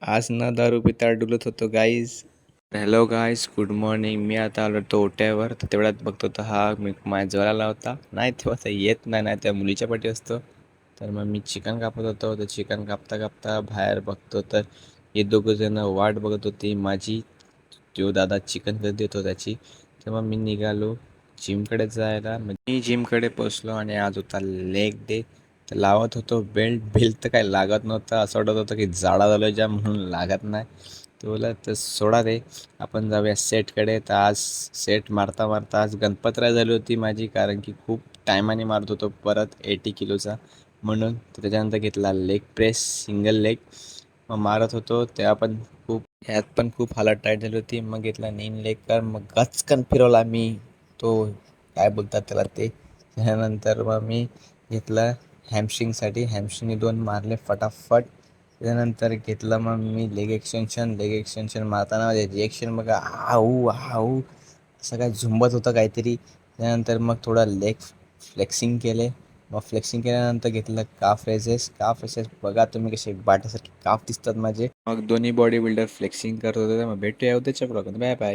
आज ना दारू पिता डुलत होतो guys. Hello guys, good morning. मी आता आलो तो ओट्यावर, तर तेवढ्यात बघतो तर हा मी माझ्या ज्वाला होता. नाही तेव्हा तर येत नाही त्या मुलीच्या पाठी असतो. तर मग मी चिकन कापत होतो. तर चिकन कापता कापता बाहेर बघतो तर हे दोघं जण वाट बघत होती माझी. तो दादा चिकन कधी देतो त्याची. तेव्हा मी निघालो जिमकडे जायला. मी जिमकडे पोचलो आणि आज होता लेग डे. तर लावत होतो बेल्ट तर काही लागत नव्हतं. असं वाटत होतं की जाडा झालो ज्या म्हणून लागत नाही. तो बोला तर सोडा रे, आपण जाऊया सेटकडे. तर आज सेट मारता मारता आज गणपतराय झाली होती माझी, कारण की खूप टायमाने मारत होतो परत 80 किलोचा म्हणून. तर त्याच्यानंतर घेतला लेग प्रेस, सिंगल लेग. मग मारत होतो तेव्हा पण ह्यात पण खूप हालत टाईट झाली होती. मग घेतला नीन लेग कर, मग गचकन फिरवला मी तो, काय बोलतात त्याला ते. त्यानंतर मग मी घेतला हॅमस्ट्रिंगसाठी, हॅमस्ट्रिंग 2 मारले फटाफट. त्यानंतर घेतलं मग मी लेग एक्सटेन्शन मारताना माझे रिएक्शन बघा, आऊ आऊ असं काय झुंबत होतं काहीतरी. त्यानंतर मग थोडं लेग फ्लेक्सिंग केले. मग फ्लेक्सिंग केल्यानंतर घेतलं काफ रेसेस बघा तुम्ही कसे बाट्यासारखे काफ दिसतात माझे. मग दोन्ही बॉडी बिल्डर फ्लेक्सिंग करत होते. मग भेटूया उद्याच्या ब्लॉगमध्ये. Bye bye.